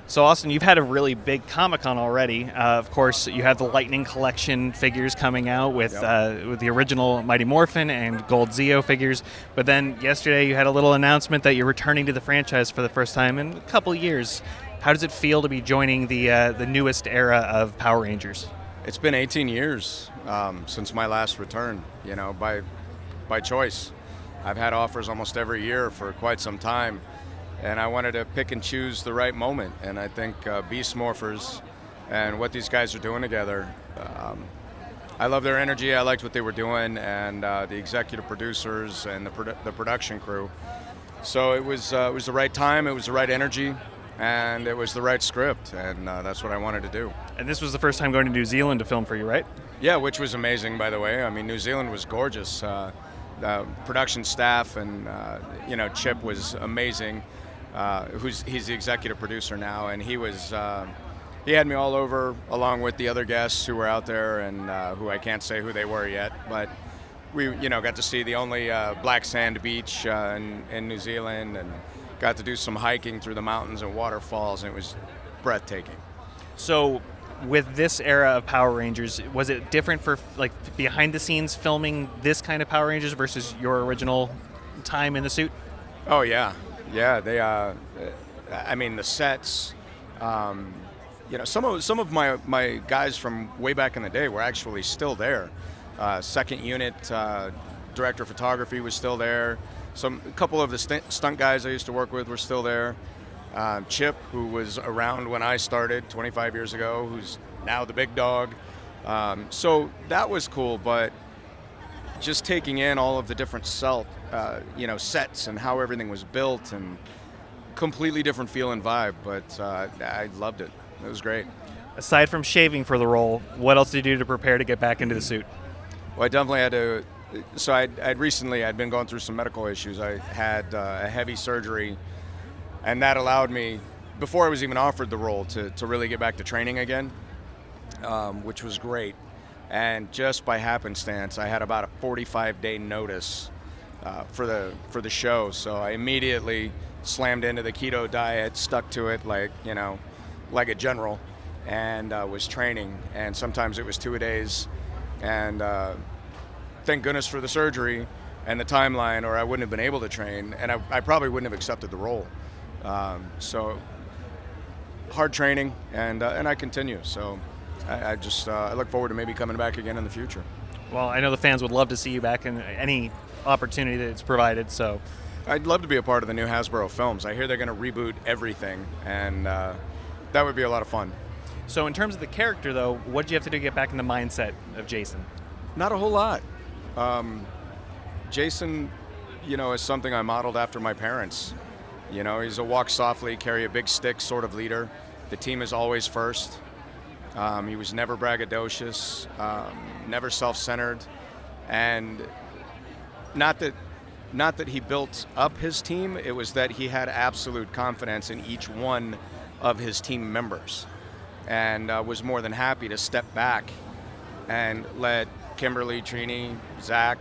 So, Austin, you've had a really big Comic-Con already. Of course, you have the Lightning Collection figures coming out with the original Mighty Morphin and Gold Zeo figures. But then yesterday you had a little announcement that you're returning to the franchise for the first time in a couple years. How does it feel to be joining the newest era of Power Rangers? It's been 18 years since my last return, by choice. I've had offers almost every year for quite some time. And I wanted to pick and choose the right moment. And I think Beast Morphers and what these guys are doing together, I love their energy. I liked what they were doing, and the executive producers and the production crew. So it was the right time, it was the right energy, and it was the right script, and that's what I wanted to do. And this was the first time going to New Zealand to film for you, right? Yeah, which was amazing, by the way. I mean, New Zealand was gorgeous. The production staff and Chip was amazing. He's the executive producer now, and he had me all over along with the other guests who were out there, and who I can't say who they were yet, but we got to see the only black sand beach in New Zealand, and got to do some hiking through the mountains and waterfalls, and it was breathtaking. So with this era of Power Rangers, was it different for behind the scenes filming this kind of Power Rangers versus your original time in the suit? Oh yeah. Yeah, they. I mean, the sets. Some of my guys from way back in the day were actually still there. Second unit director of photography was still there. A couple of the stunt guys I used to work with were still there. Chip, who was around when I started 25 years ago, who's now the big dog. So that was cool, but just taking in all of the different sets and how everything was built, and completely different feel and vibe, but I loved it. It was great. Aside from shaving for the role, what else did you do to prepare to get back into the suit? Well, I definitely had to. So I'd been going through some medical issues. I had a heavy surgery, and that allowed me, before I was even offered the role, to really get back to training again, which was great. And just by happenstance, I had about a 45-day notice for the show. So I immediately slammed into the keto diet, stuck to it like a general, and was training. And sometimes it was 2 days. And thank goodness for the surgery and the timeline, or I wouldn't have been able to train, and I probably wouldn't have accepted the role. So hard training, and I continue. So I look forward to maybe coming back again in the future. Well, I know the fans would love to see you back in any opportunity that it's provided. So I'd love to be a part of the new Hasbro films. I hear they're going to reboot everything, and that would be a lot of fun. So in terms of the character, though, what did you have to do to get back in the mindset of Jason? Not a whole lot. Jason, is something I modeled after my parents. He's a walk softly, carry a big stick sort of leader. The team is always first. He was never braggadocious, never self-centered, and not that he built up his team. It was that he had absolute confidence in each one of his team members, and was more than happy to step back and let Kimberly, Trini, Zach,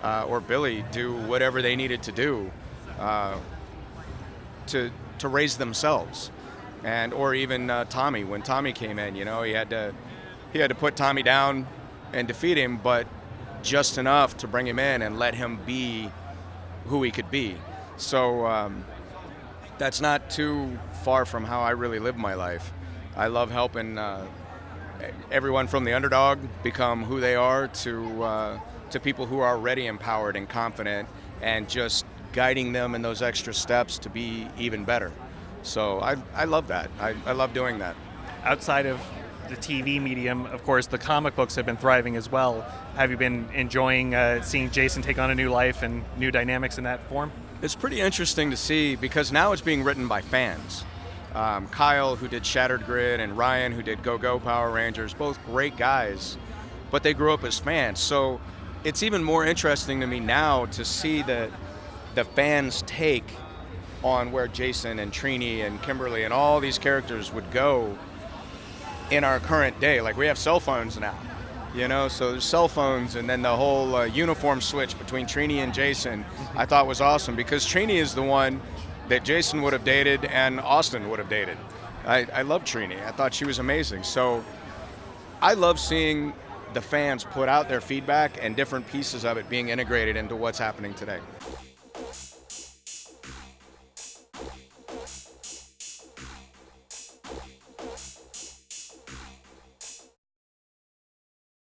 or Billy do whatever they needed to do to raise themselves. Or even Tommy, when Tommy came in, he had to put Tommy down and defeat him, but just enough to bring him in and let him be who he could be. So that's not too far from how I really live my life. I love helping everyone from the underdog become who they are to people who are already empowered and confident, and just guiding them in those extra steps to be even better. So I love that. I love doing that. Outside of the TV medium, of course, the comic books have been thriving as well. Have you been enjoying seeing Jason take on a new life and new dynamics in that form? It's pretty interesting to see, because now it's being written by fans. Kyle, who did Shattered Grid, and Ryan, who did Go Go Power Rangers, both great guys, but they grew up as fans. So it's even more interesting to me now to see the fans' take on where Jason and Trini and Kimberly and all these characters would go in our current day. Like, we have cell phones now, so there's cell phones, and then the whole uniform switch between Trini and Jason I thought was awesome, because Trini is the one that Jason would have dated and Austin would have dated. I love Trini. I thought she was amazing. So I love seeing the fans put out their feedback and different pieces of it being integrated into what's happening today.